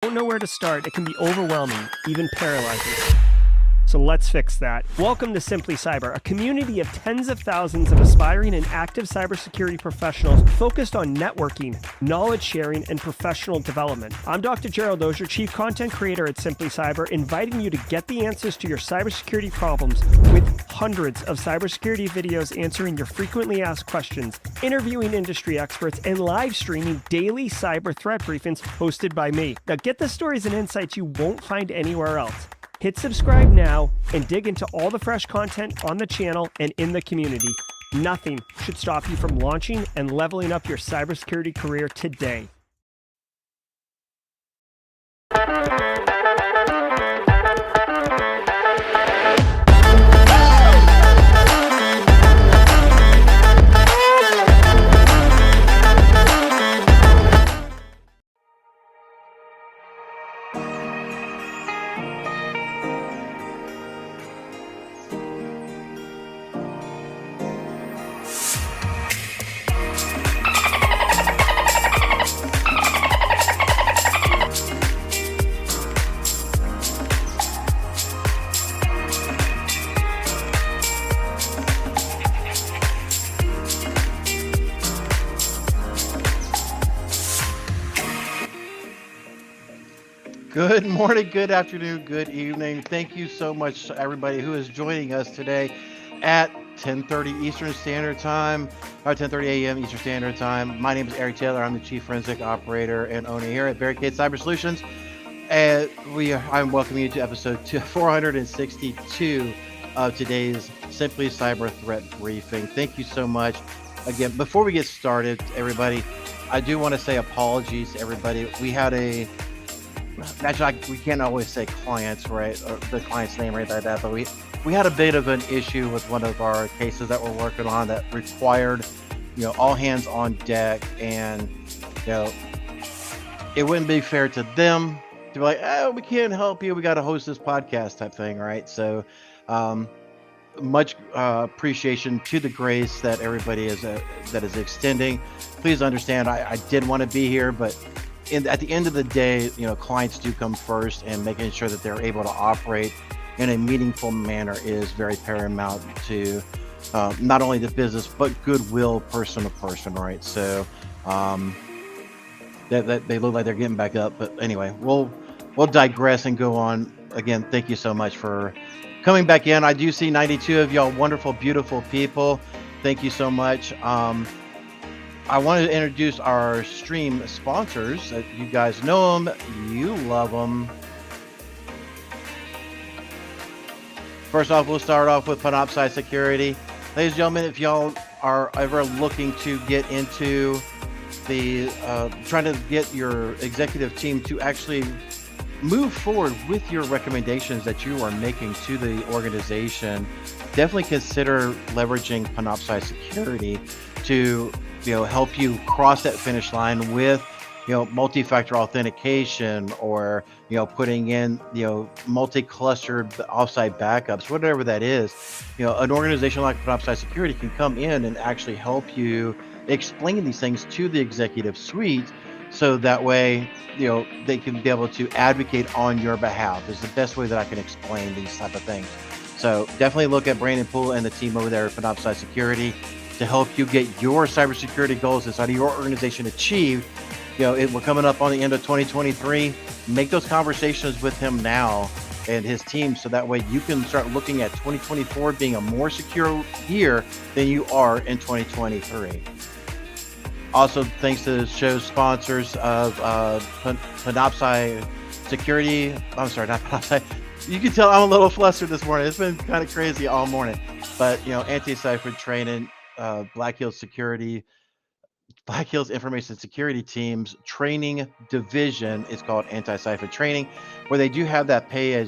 Don't know where to start. It can be overwhelming, even paralyzing. So let's fix that. Welcome to Simply Cyber, a community of tens of thousands of aspiring and active cybersecurity professionals focused on networking, knowledge sharing, and professional development. I'm Dr. Gerald Dozier, Chief Content Creator at Simply Cyber, inviting you to get the answers to your cybersecurity problems with hundreds of cybersecurity videos answering your frequently asked questions, interviewing industry experts, and live streaming daily cyber threat briefings hosted by me. Now get the stories and insights you won't find anywhere else. Hit subscribe now and dig into all the fresh content on the channel and in the community. Nothing should stop you from launching and leveling up your cybersecurity career today. Good morning, good afternoon, good evening. Thank you so much to everybody who is joining us today at 10:30 Eastern Standard Time, or 10:30 a.m. Eastern Standard Time. My name is Eric Taylor. I'm the Chief Forensic Operator and owner here at Barricade Cyber Solutions. And I'm welcoming you to episode 462 of today's Simply Cyber Threat Briefing. Thank you so much. Again, before we get started, everybody, I do want to say apologies to everybody. We had we can't always say clients, right, or the client's name right like that, but we had a bit of an issue with one of our cases that we're working on that required, all hands on deck, and it wouldn't be fair to them to be like, oh, we can't help you, we got to host this podcast type thing, right? So much appreciation to the grace that everybody is extending. Please understand, I did want to be here, but at the end of the day, clients do come first, and making sure that they're able to operate in a meaningful manner is very paramount to not only the business but goodwill, person to person, right? So that they look like they're getting back up, but anyway, we'll digress and go on. Again, thank you so much for coming back in. I do see 92 of y'all wonderful, beautiful people. Thank you so much. I wanted to introduce our stream sponsors. You guys know them, you love them. First off, we'll start off with Panoptcy Security. Ladies and gentlemen, if y'all are ever looking to get into the trying to get your executive team to actually move forward with your recommendations that you are making to the organization, definitely consider leveraging Panoptcy Security to help you cross that finish line with multi-factor authentication, or putting in multi-clustered offsite backups, whatever that is. An organization like Panoptcy Security can come in and actually help you explain these things to the executive suite, so that way they can be able to advocate on your behalf. Is the best way that I can explain these type of things. So definitely look at Brandon Poole and the team over there at Panoptcy Security to help you get your cybersecurity goals inside of your organization achieved. We're coming up on the end of 2023. Make those conversations with him now and his team, so that way you can start looking at 2024 being a more secure year than you are in 2023. Also, thanks to the show's sponsors of Panoptcy Security. I'm sorry, not Panoptcy. You can tell I'm a little flustered this morning. It's been kind of crazy all morning. But, Antisyphon training, Black Hills Information Security Team's training division is called Antisyphon Training, where they do have that pay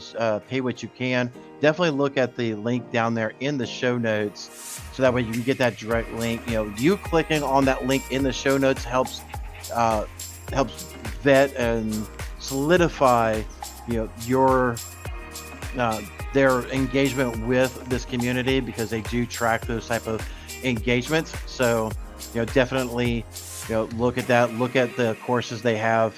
what you can. Definitely look at the link down there in the show notes, so that way you can get that direct link. You clicking on that link in the show notes helps vet and solidify your their engagement with this community, because they do track those type of engagements. So definitely look at that, look at the courses they have.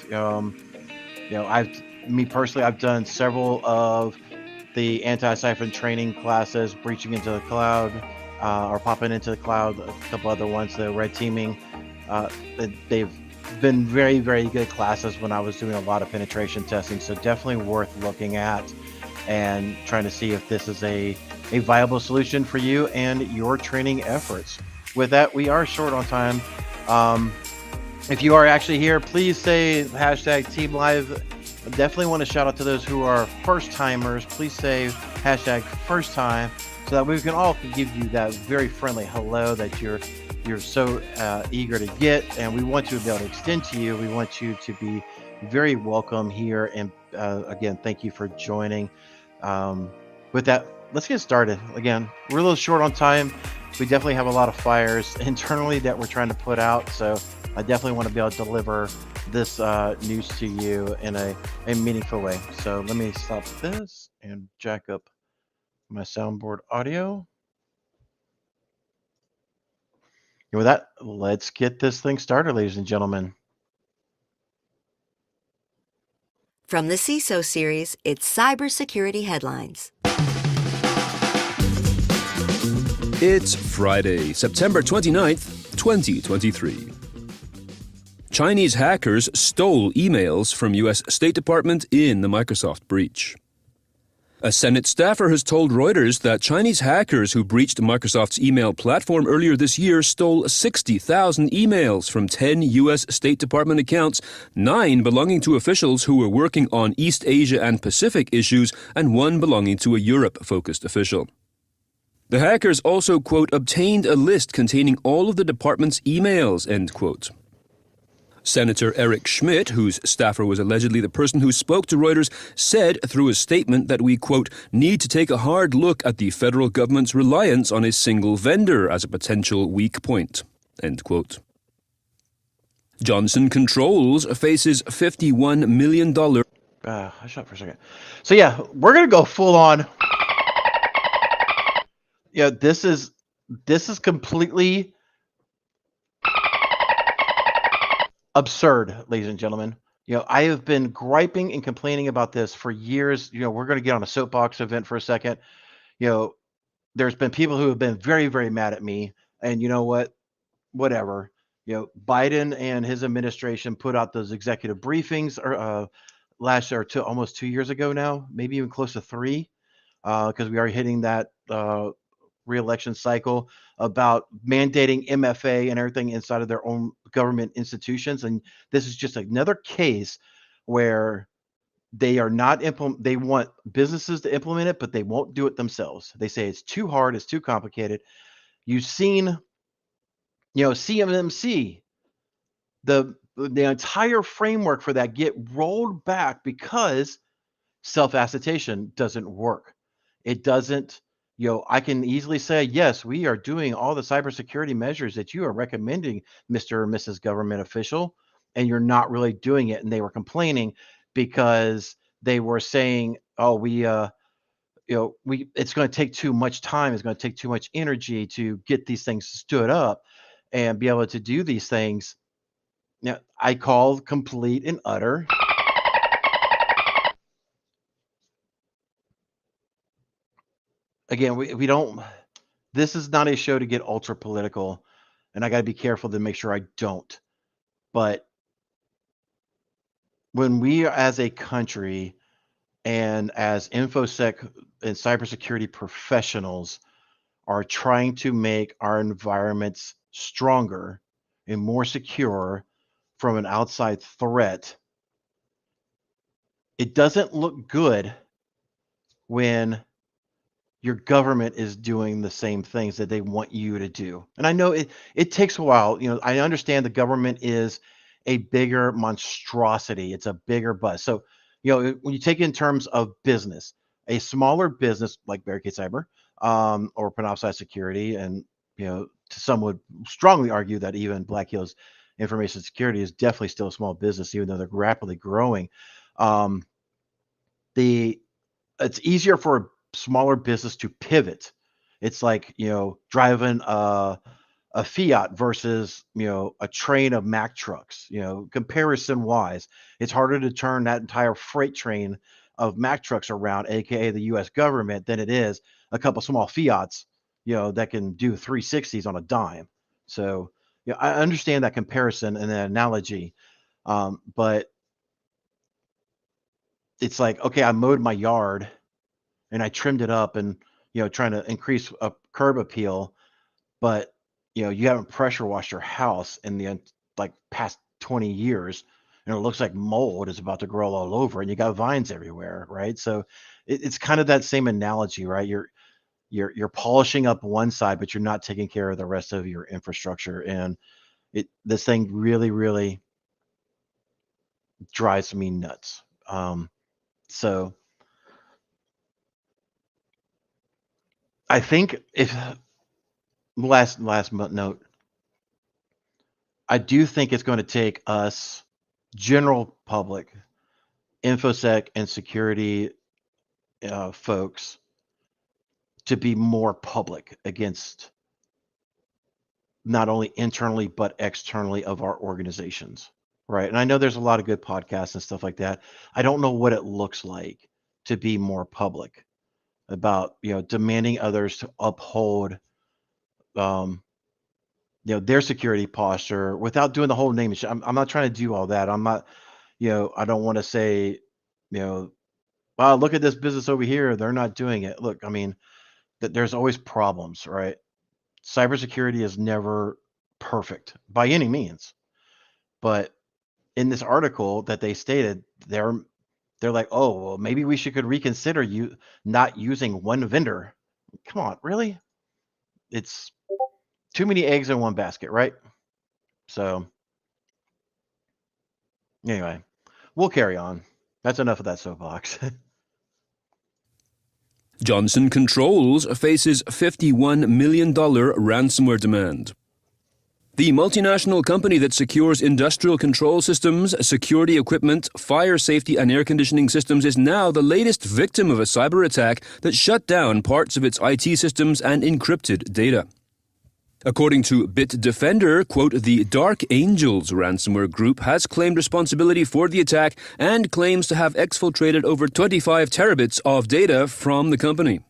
Me personally, I've done several of the Antisyphon training classes, breaching into the cloud, or popping into the cloud. A couple other ones, the red teaming. Uh, they've been very, very good classes when I was doing a lot of penetration testing. So definitely worth looking at and trying to see if this is a viable solution for you and your training efforts. With that, we are short on time. If you are actually here, please say hashtag Team Live. I definitely want to shout out to those who are first timers. Please say hashtag first time so that we can all give you that very friendly hello that you're so eager to get, and we want to be able to extend to you. We want you to be very welcome here, and again, thank you for joining. With that, let's get started. Again, we're a little short on time. We definitely have a lot of fires internally that we're trying to put out, so I definitely want to be able to deliver this news to you in a meaningful way. So let me stop this and jack up my soundboard audio. And with that, let's get this thing started, ladies and gentlemen. From the CISO series, it's Cybersecurity Headlines. It's Friday, September 29th, 2023. Chinese hackers stole emails from U.S. State Department in the Microsoft breach. A Senate staffer has told Reuters that Chinese hackers who breached Microsoft's email platform earlier this year stole 60,000 emails from 10 U.S. State Department accounts, 9 belonging to officials who were working on East Asia and Pacific issues, and 1 belonging to a Europe-focused official. The hackers also, quote, obtained a list containing all of the department's emails, end quote. Senator Eric Schmidt, whose staffer was allegedly the person who spoke to Reuters, said through a statement that we, quote, need to take a hard look at the federal government's reliance on a single vendor as a potential weak point, end quote. Johnson Controls faces $51 million. I shut for a second. So yeah, we're going to go full on. Yeah, this is completely absurd, ladies and gentlemen. I have been griping and complaining about this for years. We're going to get on a soapbox event for a second. There's been people who have been very, very mad at me, and you know what? Whatever. Biden and his administration put out those executive briefings last year, to almost 2 years ago now, maybe even close to 3, because we are hitting that re-election cycle, about mandating MFA and everything inside of their own government institutions. And this is just another case where they are not they want businesses to implement it, but they won't do it themselves. They say it's too hard, it's too complicated. You've seen, CMMC, the entire framework for that get rolled back because self-attestation doesn't work. It doesn't. I can easily say, yes, we are doing all the cybersecurity measures that you are recommending, Mr. or Mrs. Government official, and you're not really doing it. And they were complaining because they were saying, oh, it's going to take too much time. It's going to take too much energy to get these things stood up and be able to do these things. Now, I call complete and utter. Again, we don't, this is not a show to get ultra political, and I got to be careful to make sure I don't. But when we as a country and as InfoSec and cybersecurity professionals are trying to make our environments stronger and more secure from an outside threat, it doesn't look good when your government is doing the same things that they want you to do. And I know it takes a while. I understand the government is a bigger monstrosity. It's a bigger buzz. So, when you take it in terms of business, a smaller business like Barricade Cyber, or Panoptcy Security, and some would strongly argue that even Black Hills Information Security is definitely still a small business, even though they're rapidly growing. It's easier for a smaller business to pivot. It's like driving a a Fiat versus, a train of Mack trucks. Comparison wise, it's harder to turn that entire freight train of Mack trucks around, aka the U.S. government, than it is a couple small Fiats, that can do 360s on a dime. So, I understand that comparison and that analogy, but it's like, okay, I mowed my yard and I trimmed it up and, trying to increase a curb appeal, but you haven't pressure washed your house in the like past 20 years, and it looks like mold is about to grow all over, and you got vines everywhere, right? So it's kind of that same analogy, right? You're polishing up one side, but you're not taking care of the rest of your infrastructure, and this thing really, really drives me nuts. So I think if last note, I do think it's going to take us, general public, infosec and security folks, to be more public against not only internally but externally of our organizations, right? And I know there's a lot of good podcasts and stuff like that. I don't know what it looks like to be more public about, demanding others to uphold, um, their security posture without doing the whole name and shit. I'm not trying to do all that. I'm not, I don't want to say, wow, look at this business over here. They're not doing it. Look, I mean, that there's always problems, right? Cybersecurity is never perfect by any means. But in this article that they stated, they're like, oh, well, maybe we could reconsider you not using one vendor. Come on, really? It's too many eggs in one basket, right? So anyway, we'll carry on. That's enough of that soapbox. Johnson Controls faces $51 million ransomware demand. The multinational company that secures industrial control systems, security equipment, fire safety, and air conditioning systems is now the latest victim of a cyber attack that shut down parts of its IT systems and encrypted data. According to Bitdefender, quote, the Dark Angels ransomware group has claimed responsibility for the attack and claims to have exfiltrated over 25 terabits of data from the company.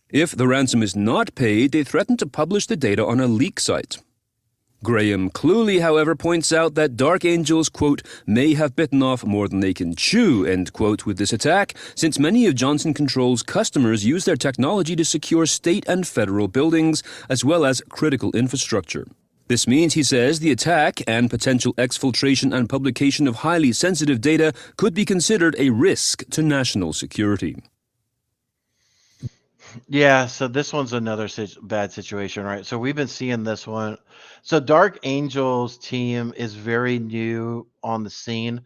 If the ransom is not paid, they threaten to publish the data on a leak site. Graham Cluley, however, points out that Dark Angels, quote, may have bitten off more than they can chew, end quote, with this attack, since many of Johnson Controls' customers use their technology to secure state and federal buildings, as well as critical infrastructure. This means, he says, the attack and potential exfiltration and publication of highly sensitive data could be considered a risk to national security. Yeah, so this one's another bad situation, right? So we've been seeing this one. So Dark Angels team is very new on the scene.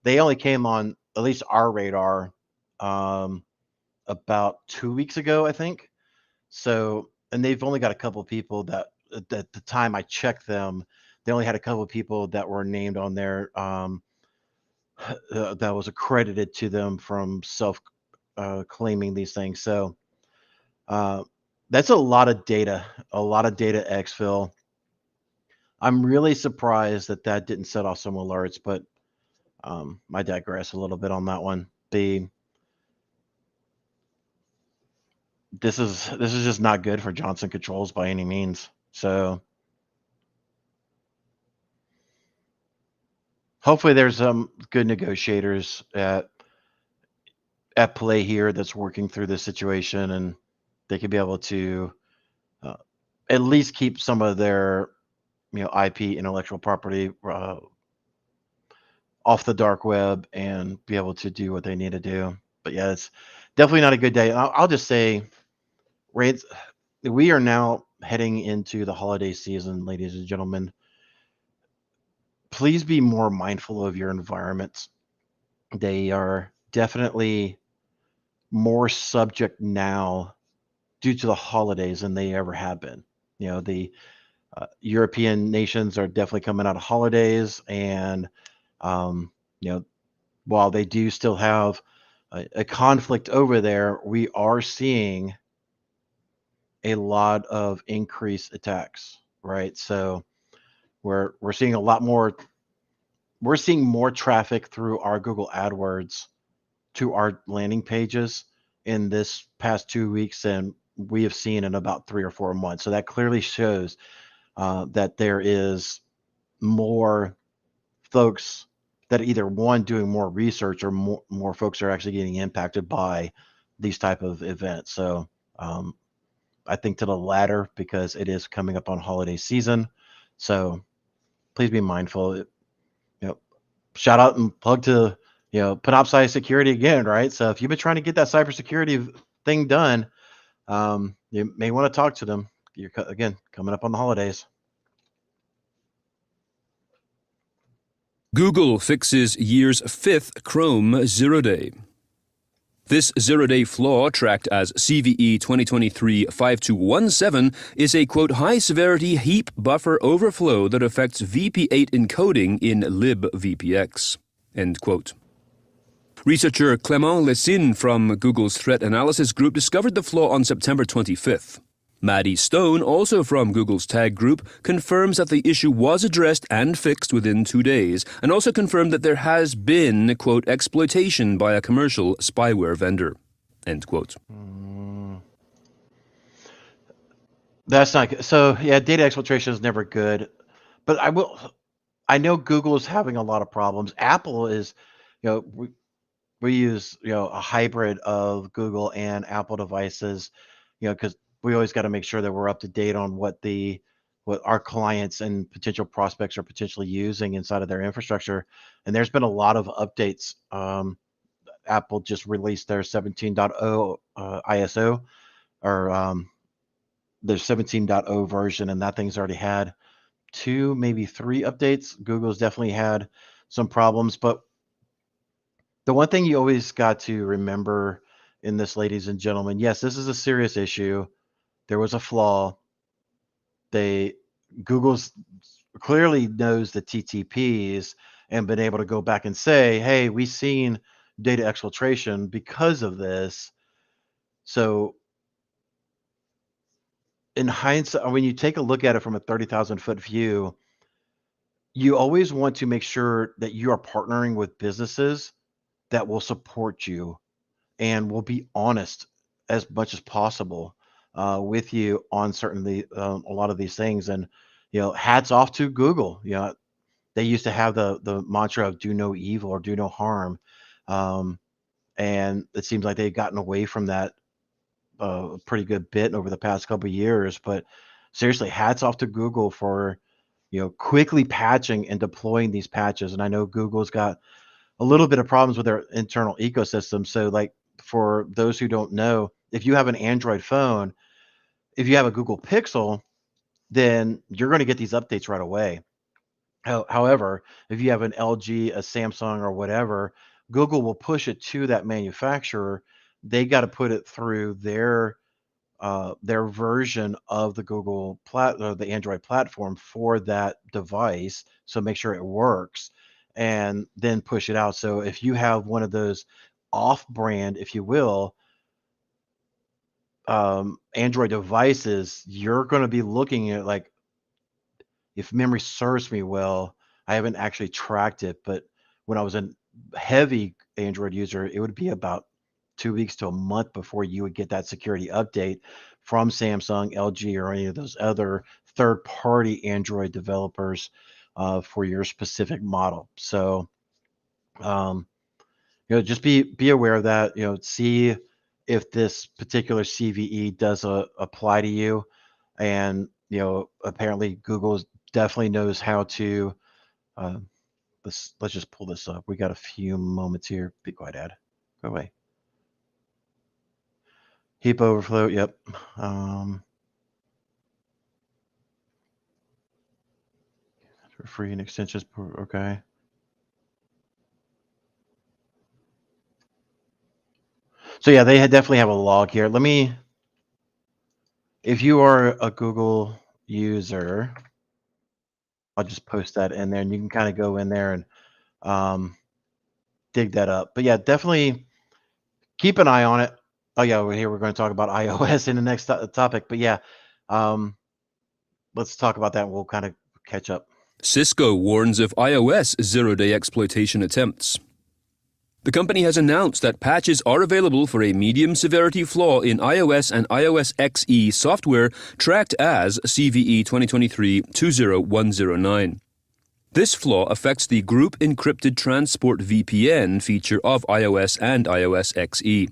They only came on at least our radar about 2 weeks ago, I think. So, and they've only got a couple of people that at the time I checked them, they only had a couple of people that were named on there, that was accredited to them from self claiming these things. So that's a lot of data exfil. I'm really surprised that didn't set off some alerts, but I digress a little bit on that one. This is just not good for Johnson Controls by any means. So hopefully there's some good negotiators at play here that's working through this situation, and they could be able to at least keep some of their IP, intellectual property, off the dark web and be able to do what they need to do. But yeah, it's definitely not a good day. I'll just say, we are now heading into the holiday season, ladies and gentlemen. Please be more mindful of your environments. They are definitely more subject now due to the holidays than they ever have been. The European nations are definitely coming out of holidays, and while they do still have a conflict over there, we are seeing a lot of increased attacks. right? So we're seeing a lot more. We're seeing more traffic through our Google AdWords to our landing pages in this past 2 weeks than we have seen in about 3 or 4 months. So that clearly shows that there is more folks that either one doing more research or more folks are actually getting impacted by these type of events. So I think to the latter, because it is coming up on holiday season. So please be mindful. Shout out and plug to Panoptcy security again, right? So if you've been trying to get that cybersecurity thing done, you may want to talk to them. You're again coming up on the holidays. Google fixes year's 5th Chrome zero-day. This zero-day flaw, tracked as CVE 2023-5217, is a, quote, high-severity heap buffer overflow that affects VP8 encoding in libvpx, end quote. Researcher Clément Lessine from Google's threat analysis group discovered the flaw on September 25th. Maddie Stone, also from Google's tag group, confirms that the issue was addressed and fixed within 2 days, and also confirmed that there has been, quote, exploitation by a commercial spyware vendor, end quote. That's not good. So yeah, data exfiltration is never good, but I know Google is having a lot of problems. Apple is, we use a hybrid of Google and Apple devices, because we always got to make sure that we're up to date on what our clients and potential prospects are potentially using inside of their infrastructure. And there's been a lot of updates. Apple just released their 17.0 ISO, or their 17.0 version, and that thing's already had 2, maybe 3 updates. Google's definitely had some problems, but the one thing you always got to remember in this, ladies and gentlemen, yes, this is a serious issue. There was a flaw. Google's clearly knows the TTPs and been able to go back and say, hey, we've seen data exfiltration because of this. So in hindsight, when you take a look at it from a 30,000-foot view, you always want to make sure that you are partnering with businesses that will support you and will be honest as much as possible with you on certainly a lot of these things. And hats off to Google. They used to have the mantra of do no evil or do no harm, and it seems like they've gotten away from that a pretty good bit over the past couple of years. But seriously, hats off to Google for quickly patching and deploying these patches. And I know Google's got a little bit of problems with their internal ecosystem. So like, for those who don't know, if you have an Android phone, if you have a Google Pixel, then you're going to get these updates right away. However, if you have an LG, a Samsung, or whatever, Google will push it to that manufacturer. They got to put it through their version of the the Android platform for that device. So make sure it works and then push it out. So if you have one of those off-brand, if you will, Android devices, you're going to be looking at, like, if memory serves me well, I haven't actually tracked it, but when I was a heavy Android user, it would be about 2 weeks to a month before you would get that security update from Samsung, LG, or any of those other third-party Android developers for your specific model. So, just be aware of that. See if this particular CVE does apply to you, and apparently Google definitely knows how to. Let's just pull this up. We got a few moments here. Be quiet, Ad. Go away. Heap overflow. Yep. For free and extensions. Okay. So yeah, they definitely have a log here. If you are a Google user, I'll just post that in there, and you can kind of go in there and dig that up. But yeah, definitely keep an eye on it. Oh yeah, we're going to talk about iOS in the next topic. But yeah, let's talk about that and we'll kind of catch up. Cisco warns of iOS zero-day exploitation attempts. The company has announced that patches are available for a medium severity flaw in iOS and iOS XE software tracked as CVE 2023-20109. This flaw affects the group encrypted transport VPN feature of iOS and iOS XE.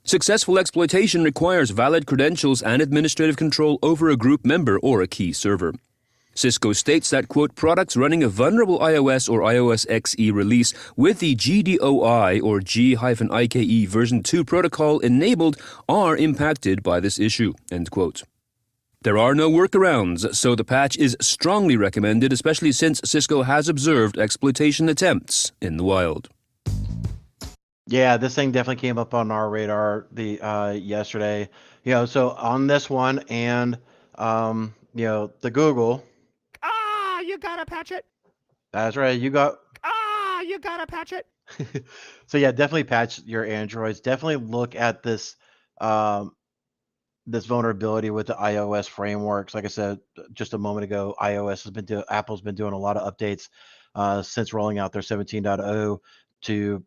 Successful exploitation requires valid credentials and administrative control over a group member or a key server. Cisco states that, quote, products running a vulnerable iOS or iOS XE release with the GDOI or G-IKE version 2 protocol enabled are impacted by this issue, end quote. There are no workarounds, so the patch is strongly recommended, especially since Cisco has observed exploitation attempts in the wild. Yeah, this thing definitely came up on our radar yesterday. So on this one and the Google. You gotta patch it. That's right. You gotta patch it. So yeah, definitely patch your Androids. Definitely look at this this vulnerability with the iOS frameworks. Like I said just a moment ago, Apple's been doing a lot of updates since rolling out their 17.0 to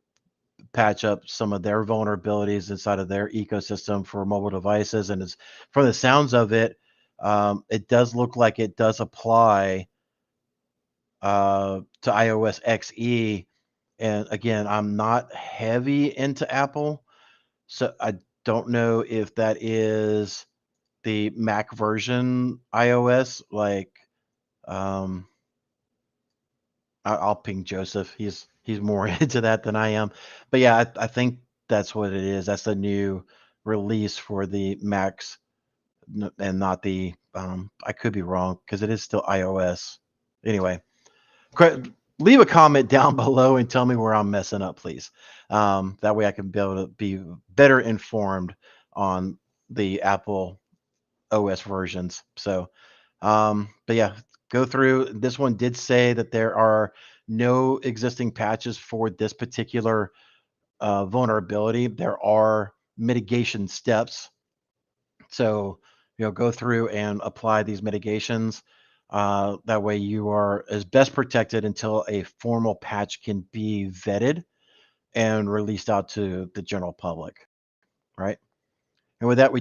patch up some of their vulnerabilities inside of their ecosystem for mobile devices. And from the sounds of it, it does look like it does apply to iOS XE. And again, I'm not heavy into Apple, so I don't know if that is the Mac version iOS. I'll ping Joseph. He's more into that than I am. But yeah, I think that's what it is. That's the new release for the Macs and not the I could be wrong because it is still iOS. Anyway, leave a comment down below and tell me where I'm messing up, please. That way I can be able to be better informed on the Apple OS versions. So, but yeah, go through. This one did say that there are no existing patches for this particular vulnerability. There are mitigation steps. So, go through and apply these mitigations. That way you are as best protected until a formal patch can be vetted and released out to the general public, right? And with that,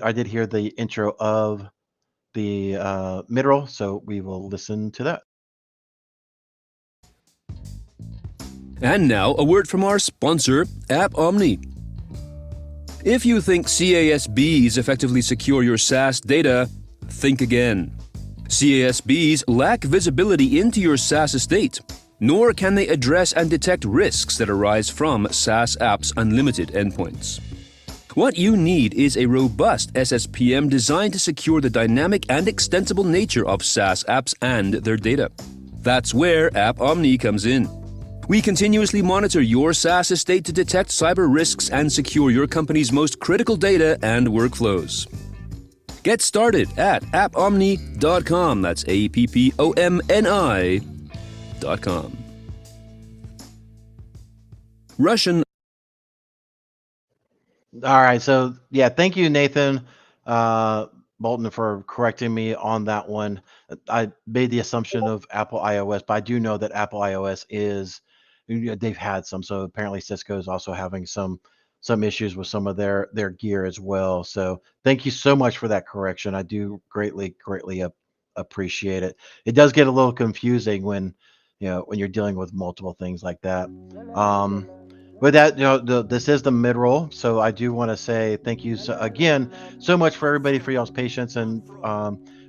I did hear the intro of the mid-roll, so we will listen to that. And now, a word from our sponsor, AppOmni. If you think CASBs effectively secure your SaaS data, think again. CASBs lack visibility into your SaaS estate, nor can they address and detect risks that arise from SaaS apps' unlimited endpoints. What you need is a robust SSPM designed to secure the dynamic and extensible nature of SaaS apps and their data. That's where AppOmni comes in. We continuously monitor your SaaS estate to detect cyber risks and secure your company's most critical data and workflows. Get started at appomni.com. That's APPOMNI.com. Russian. All right. So, yeah, thank you, Nathan Bolton, for correcting me on that one. I made the assumption of Apple iOS, but I do know that Apple iOS they've had some. So apparently Cisco is also having some issues with some of their gear as well. So thank you so much for that correction. I do greatly appreciate it. It does get a little confusing when you're dealing with multiple things like that. With that, this is the mid-roll, so I do want to say thank you again so much for everybody for y'all's patience and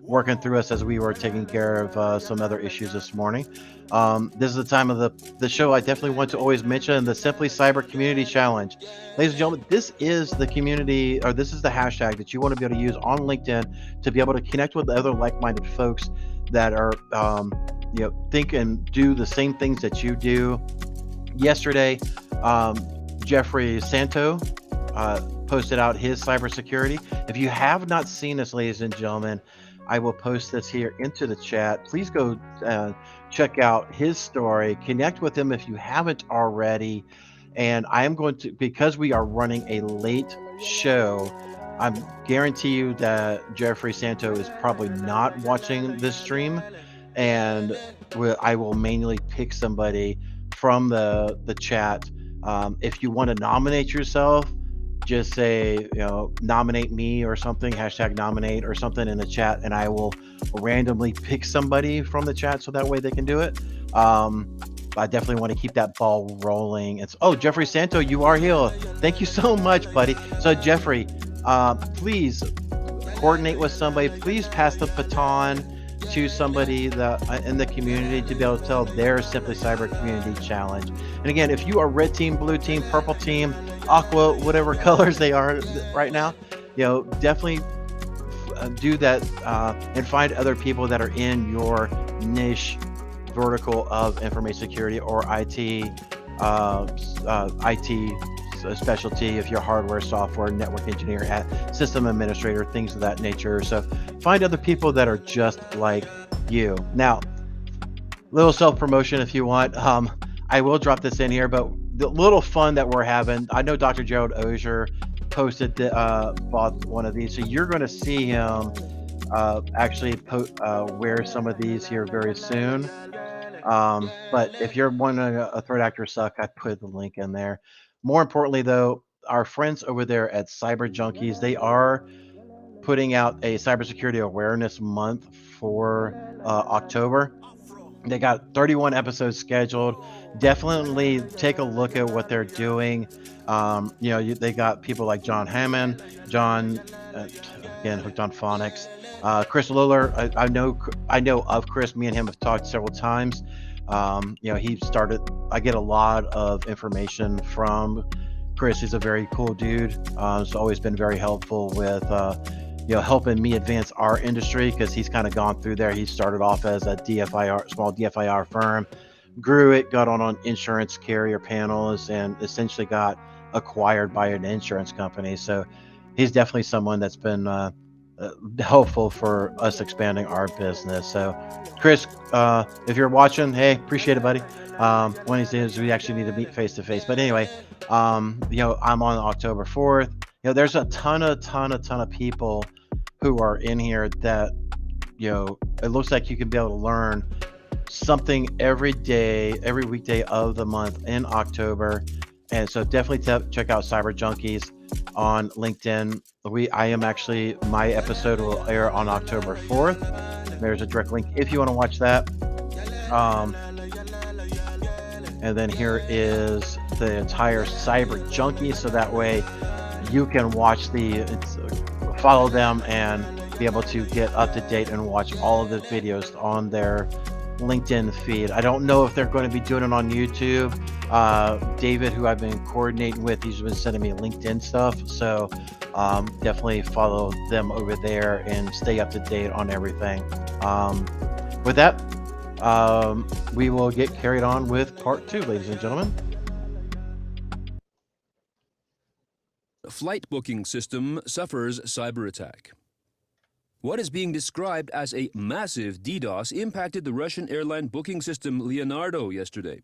working through us as we were taking care of some other issues this morning. This is the time of the show I definitely want to always mention the Simply Cyber Community Challenge. Ladies and gentlemen, this is the community, or this is the hashtag that you want to be able to use on LinkedIn to be able to connect with other like-minded folks that are think and do the same things that you do. Yesterday, Jeffrey Santo posted out his cybersecurity. If you have not seen this, ladies and gentlemen, I will post this here into the chat. Please go check out his story. Connect with him if you haven't already. And I am going to, because we are running a late show, I guarantee you that Jeffrey Santo is probably not watching this stream, and I will manually pick somebody from the chat. If you want to nominate yourself, just say, nominate me or something, hashtag nominate or something in the chat, and I will randomly pick somebody from the chat so that way they can do it. I definitely want to keep that ball rolling. Jeffrey Santo, you are here. Thank you so much, buddy. So Jeffrey, please coordinate with somebody. Please pass the baton to somebody that in the community to be able to tell their Simply Cyber community challenge. And again, if you are red team, blue team, purple team, aqua, whatever colors they are right now, definitely do that and find other people that are in your niche vertical of information security or IT specialty, if you're hardware, software, network engineer, system administrator, things of that nature. So find other people that are just like you. Now, little self-promotion if you want. I will drop this in here, but the little fun that we're having, I know Dr. Gerald Ozier posted bought one of these, so you're going to see him actually wear some of these here very soon. But if you're wanting a threat actor suck, I put the link in there. More importantly, though, our friends over there at Cyber Junkies, they are putting out a cybersecurity awareness month for October. They got 31 episodes scheduled. Definitely take a look at what they're doing. They got people like John Hammond, John, again, hooked on phonics. Chris Luller, I know of Chris. Me and him have talked several times. He started. I get a lot of information from Chris. He's a very cool dude. He's always been very helpful with helping me advance our industry, because he's kind of gone through there. He started off as a small DFIR firm, grew it, got on insurance carrier panels, and essentially got acquired by an insurance company. So he's definitely someone that's been helpful for us expanding our business. So Chris, if you're watching, hey, appreciate it, buddy. One of these days we actually need to meet face to face. But anyway, I'm on October 4th. There's a ton of people who are in here that, it looks like you can be able to learn something every weekday of the month in October. And so definitely check out Cyber Junkies on LinkedIn. My episode will air on October 4th. There's a direct link if you want to watch that. And then here is the entire Cyber Junkie, so that way you can watch follow them and be able to get up to date and watch all of the videos on their LinkedIn feed. I don't know if they're going to be doing it on YouTube. David, who I've been coordinating with, he's been sending me LinkedIn stuff, so definitely follow them over there and stay up to date on everything. With that, we will get carried on with part 2, ladies and gentlemen. Flight booking system suffers cyber attack. What is being described as a massive DDoS impacted the Russian airline booking system Leonardo yesterday.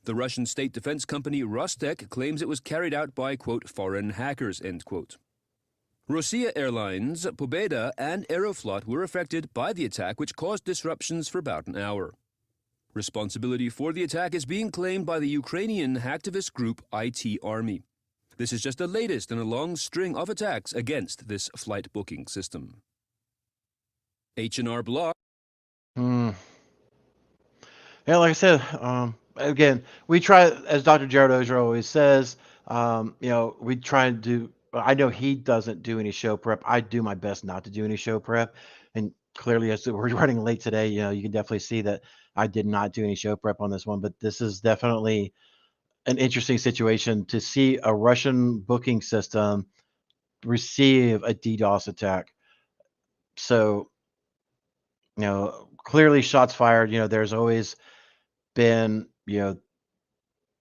The Russian state defense company Rostec claims it was carried out by, quote, foreign hackers, end quote. Rossiya Airlines, Pobeda, and Aeroflot were affected by the attack, which caused disruptions for about an hour. Responsibility for the attack is being claimed by the Ukrainian hacktivist group IT Army. This is just the latest in a long string of attacks against this flight booking system. H&R Block. Yeah, like I said, again, we try, as Dr. Jared Ozier always says, we try to do, I know he doesn't do any show prep. I do my best not to do any show prep. And clearly, as we're running late today, you can definitely see that I did not do any show prep on this one. But this is definitely an interesting situation to see a Russian booking system receive a DDoS attack. So, clearly shots fired. There's always been,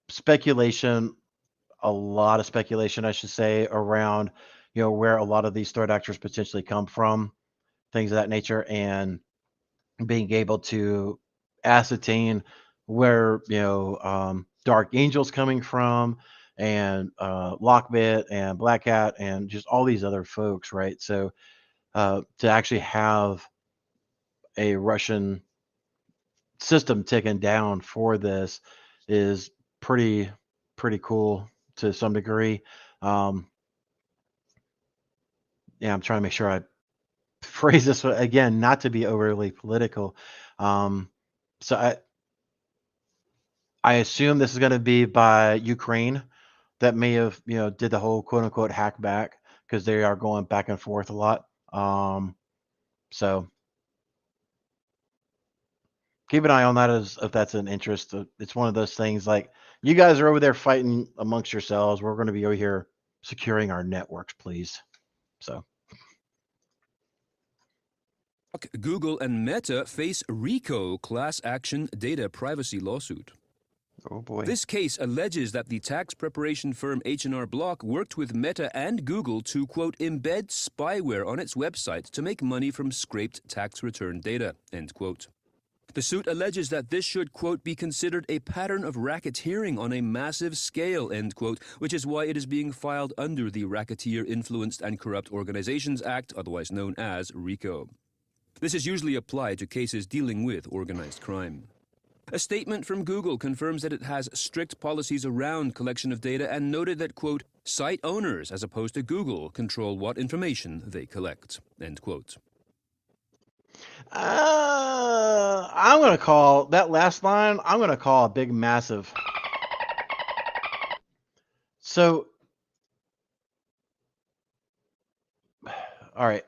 speculation, a lot of speculation, I should say, around, where a lot of these threat actors potentially come from, things of that nature, and being able to ascertain where, Dark Angel's coming from, and Lockbit and Black Hat and just all these other folks, right? So to actually have a Russian system taken down for this is pretty cool to some degree. Yeah, I'm trying to make sure I phrase this again, not to be overly political. So I assume this is going to be by Ukraine that may have, did the whole quote unquote hack back, because they are going back and forth a lot. So keep an eye on that as if that's an interest. It's one of those things like you guys are over there fighting amongst yourselves. We're going to be over here securing our networks, please. So Google and Meta face RICO class action data privacy lawsuit. oh boy. This case alleges that the tax preparation firm H&R Block worked with Meta and Google to, quote, embed spyware on its website to make money from scraped tax return data, end quote. The suit alleges that this should, quote, be considered a pattern of racketeering on a massive scale, end quote, which is why it is being filed under the Racketeer Influenced and Corrupt Organizations Act, otherwise known as RICO. This is usually applied to cases dealing with organized crime. A statement from Google confirms that it has strict policies around collection of data and noted that, quote, site owners, as opposed to Google, control what information they collect, end quote. I'm going to call that last line, I'm going to call a big, massive. So, all right.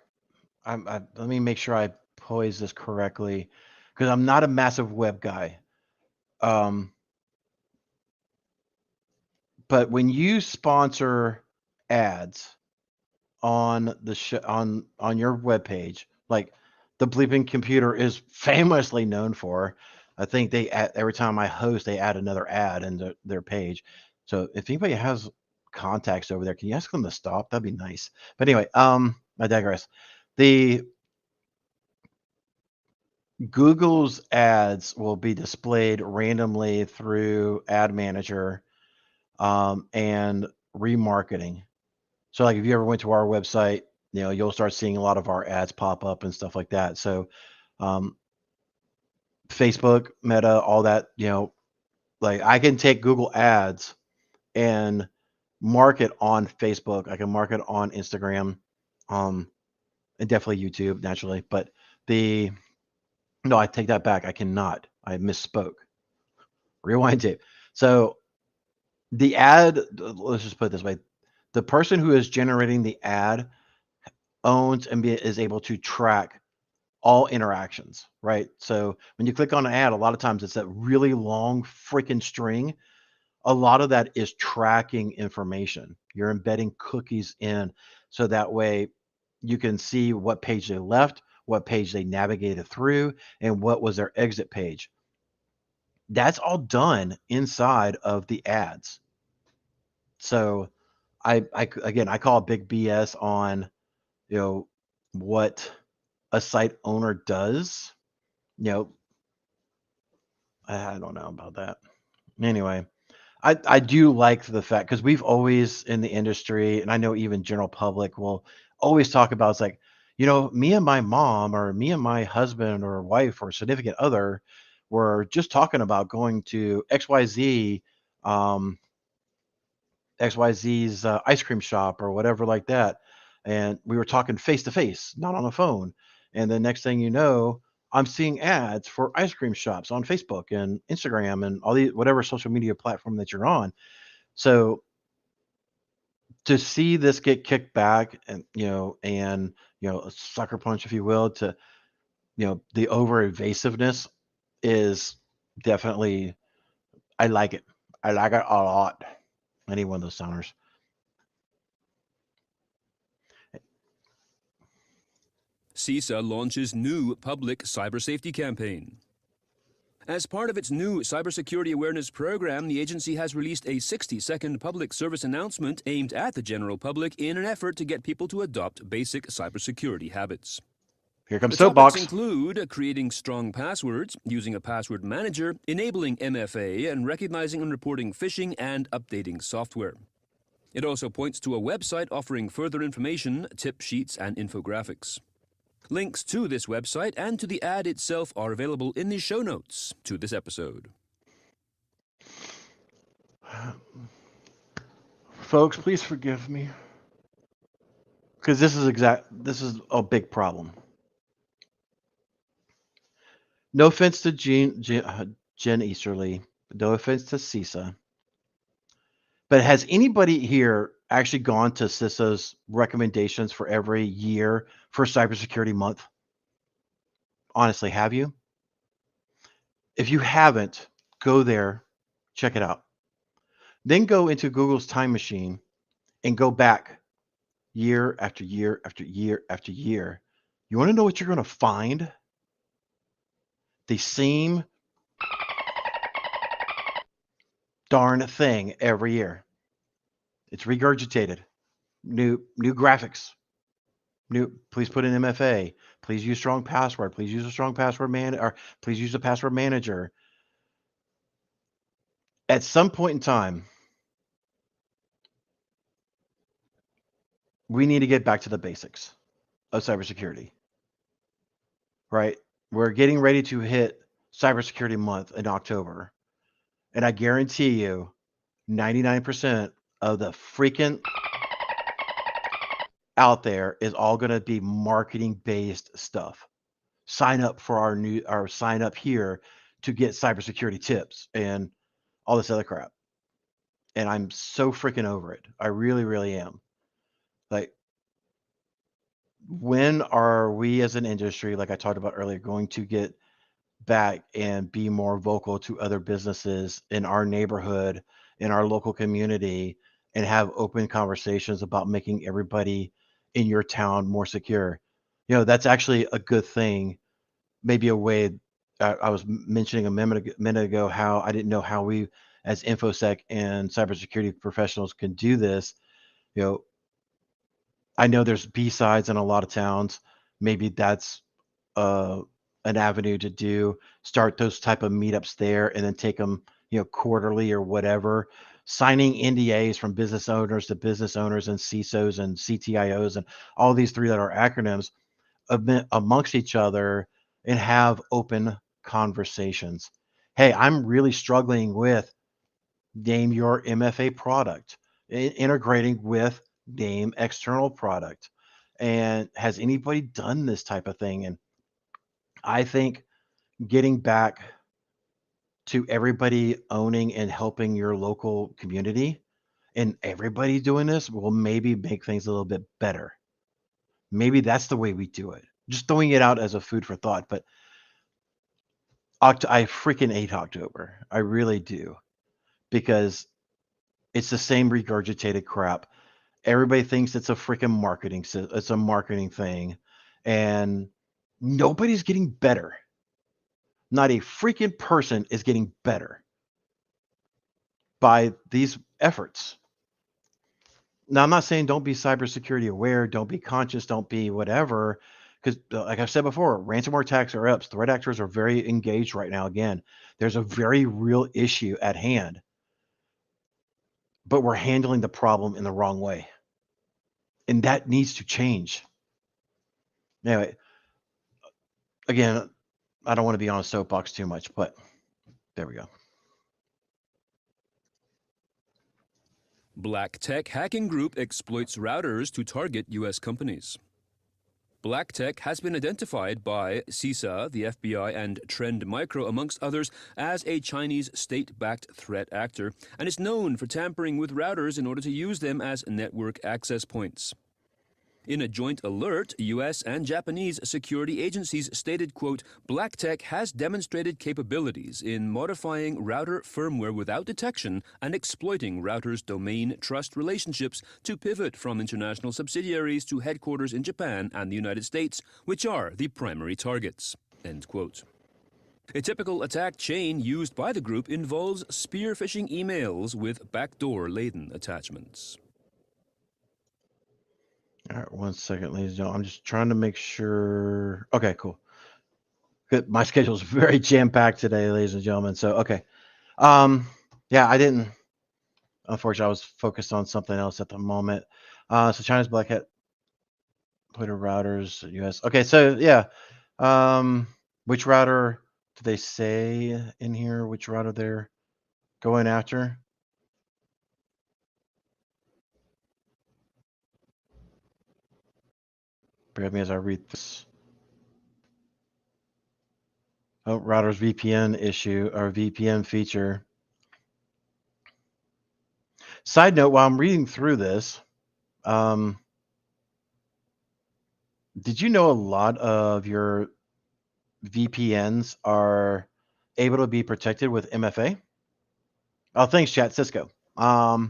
Let me make sure I poise this correctly, because I'm not a massive web guy. But when you sponsor ads on the on your web page, like the Bleeping Computer is famously known for, I think they every time I host, they add another ad in their page. So if anybody has contacts over there, can you ask them to stop? That'd be nice. But anyway, I digress. The Google's ads will be displayed randomly through Ad Manager and remarketing. So like if you ever went to our website, you'll start seeing a lot of our ads pop up and stuff like that. So Facebook, Meta, all that, like I can take Google ads and market on Facebook. I can market on Instagram, and definitely YouTube naturally. But no, I take that back. I cannot. I misspoke. Rewind tape. So the ad, let's just put it this way. The person who is generating the ad owns and is able to track all interactions, right? So when you click on an ad, a lot of times it's that really long freaking string. A lot of that is tracking information. You're embedding cookies in, so that way you can see what page they left, what page they navigated through, and what was their exit page. That's all done inside of the ads. So I call a big BS on, what a site owner does. I don't know about that. Anyway, I do like the fact, because we've always in the industry, and I know even general public will always talk about, it's like, me and my mom or me and my husband or wife or significant other were just talking about going to XYZ, XYZ's ice cream shop or whatever like that. And we were talking face to face, not on the phone. And the next thing you know, I'm seeing ads for ice cream shops on Facebook and Instagram and all these, whatever social media platform that you're on. So to see this get kicked back and, a sucker punch, if you will, to, the over evasiveness is definitely, I like it. I like it a lot. Any one of those sounders. CISA launches new public cyber safety campaign. As part of its new cybersecurity awareness program, the agency has released a 60-second public service announcement aimed at the general public in an effort to get people to adopt basic cybersecurity habits. Here comes The topics soapbox. include creating strong passwords, using a password manager, enabling MFA, and recognizing and reporting phishing and updating software. It also points to a website offering further information, tip sheets, and infographics. Links to this website and to the ad itself are available in the show notes to this episode. Folks, please forgive me. Because this is a big problem. No offense to Jen Easterly, no offense to CISA. But has anybody here actually gone to CISA's recommendations for every year for Cybersecurity Month? Honestly, have you? If you haven't, go there, check it out. Then go into Google's time machine and go back year after year after year after year. You want to know what you're going to find? The same darn thing every year. It's regurgitated. New graphics. Please put in MFA. Please use strong password. Please use a strong password or please use a password manager. At some point in time, we need to get back to the basics of cybersecurity. Right? We're getting ready to hit Cybersecurity Month in October. And I guarantee you 99% of the freaking out there is all going to be marketing based stuff. Sign up for our sign up here to get cybersecurity tips and all this other crap. And I'm so freaking over it. I really, really am. Like, when are we as an industry, like I talked about earlier, going to get back and be more vocal to other businesses in our neighborhood, in our local community, and have open conversations about making everybody in your town more secure? You know, that's actually a good thing. Maybe a way. I was mentioning a minute ago how I didn't know how we, as InfoSec and cybersecurity professionals, can do this. You know, I know there's B-sides in a lot of towns. Maybe that's an avenue to do. Start those type of meetups there, and then take them, quarterly or whatever. Signing NDAs from business owners to business owners and CISOs and CTIOs and all these three-letter acronyms amongst each other, and have open conversations. Hey, I'm really struggling with name your MFA product, integrating with name external product. And has anybody done this type of thing? And I think getting back to everybody owning and helping your local community and everybody doing this will maybe make things a little bit better. Maybe that's the way we do it. Just throwing it out as a food for thought. But I freaking hate October. I really do. Because it's the same regurgitated crap. Everybody thinks it's a freaking marketing thing. And nobody's getting better. Not a freaking person is getting better by these efforts. Now, I'm not saying don't be cybersecurity aware, don't be conscious, don't be whatever, because like I've said before, ransomware attacks are up. Threat actors are very engaged right now. Again, there's a very real issue at hand, but we're handling the problem in the wrong way. And that needs to change. Anyway, again, I don't want to be on a soapbox too much, but there we go. Black Tech hacking group exploits routers to target U.S. companies. Black Tech has been identified by CISA, the FBI, and Trend Micro, amongst others, as a Chinese state-backed threat actor, and is known for tampering with routers in order to use them as network access points. In a joint alert, U.S. and Japanese security agencies stated, quote, Black Tech has demonstrated capabilities in modifying router firmware without detection and exploiting routers' domain trust relationships to pivot from international subsidiaries to headquarters in Japan and the United States, which are the primary targets, end quote. A typical attack chain used by the group involves spear phishing emails with backdoor-laden attachments. All right, 1 second, ladies and gentlemen. I'm just trying to make sure. Okay, cool. Good. My schedule is very jam-packed today, ladies and gentlemen. So, okay. Yeah, I didn't. Unfortunately, I was focused on something else at the moment. So China's Black Hat Twitter routers, US. Okay, so yeah. Which router do they say in here? Which router they're going after? Bear with me as I read this. Oh, router's VPN issue or VPN feature. Side note, while I'm reading through this, did you know a lot of your VPNs are able to be protected with MFA? Oh, thanks, chat. Cisco. So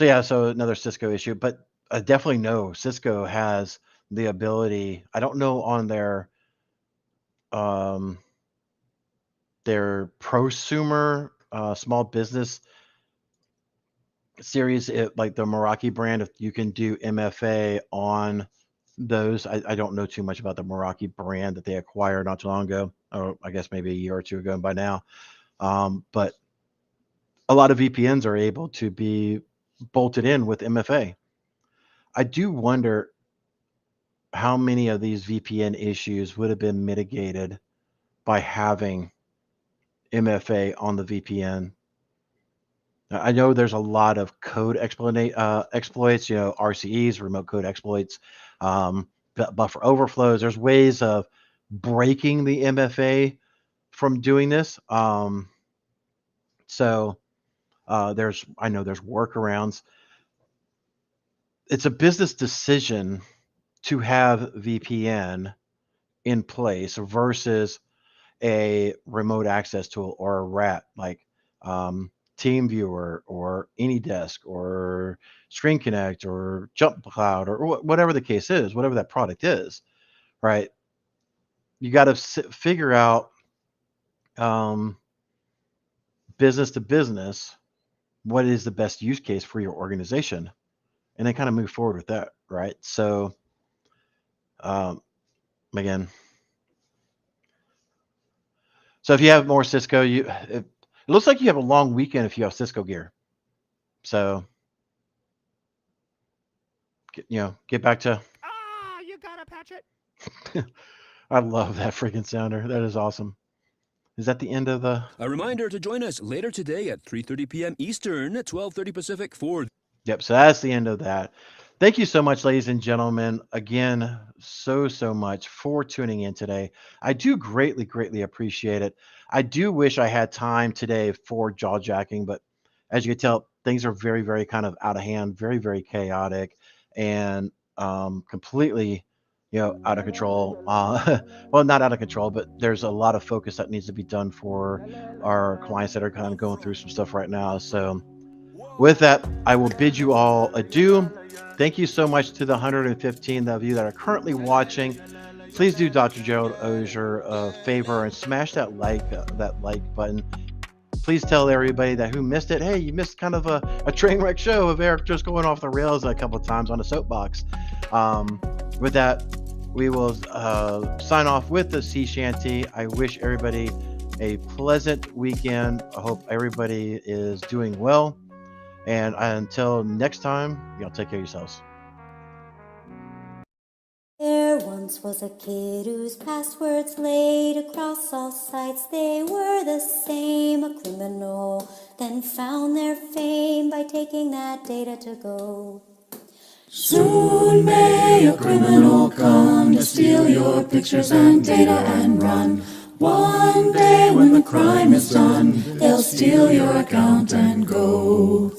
yeah, so another Cisco issue, but I definitely know Cisco has the ability. I don't know on their prosumer small business series, like the Meraki brand, if you can do MFA on those. I don't know too much about the Meraki brand that they acquired not too long ago, or I guess maybe a year or two ago by now. But a lot of VPNs are able to be bolted in with MFA. I do wonder how many of these VPN issues would have been mitigated by having MFA on the VPN. I know there's a lot of code exploits, RCEs, remote code exploits, buffer overflows. There's ways of breaking the MFA from doing this. So I know there's workarounds. It's a business decision to have VPN in place versus a remote access tool or a RAT like TeamViewer or AnyDesk or Screen Connect or Jump Cloud or whatever the case is, whatever that product is, right? You got to figure out business to business, what is the best use case for your organization, and then kind of move forward with that, right? So, again, so if you have more Cisco, it looks like you have a long weekend if you have Cisco gear. So, get back to. You gotta patch it. I love that freaking sounder. That is awesome. Is that the end of the? A reminder to join us later today at 3:30 p.m. Eastern, 12:30 Pacific for. Yep. So that's the end of that. Thank you so much, ladies and gentlemen. Again, so much for tuning in today. I do greatly appreciate it. I do wish I had time today for jaw jacking, but as you can tell, things are very kind of out of hand, very chaotic, and completely, out of control. Well, not out of control, but there's a lot of focus that needs to be done for our clients that are kind of going through some stuff right now. So with that, I will bid you all adieu. Thank you so much to the 115 of you that are currently watching. Please do Dr. Gerald Ozier a favor and smash that like button. Please tell everybody that who missed it, hey, you missed kind of a train wreck show of Eric just going off the rails a couple of times on a soapbox. With that, we will sign off with the sea shanty. I wish everybody a pleasant weekend. I hope everybody is doing well. And until next time, y'all take care of yourselves. There once was a kid whose passwords laid across all sites. They were the same, a criminal, then found their fame by taking that data to go. Soon may a criminal come to steal your pictures and data and run. One day when the crime is done, they'll steal your account and go.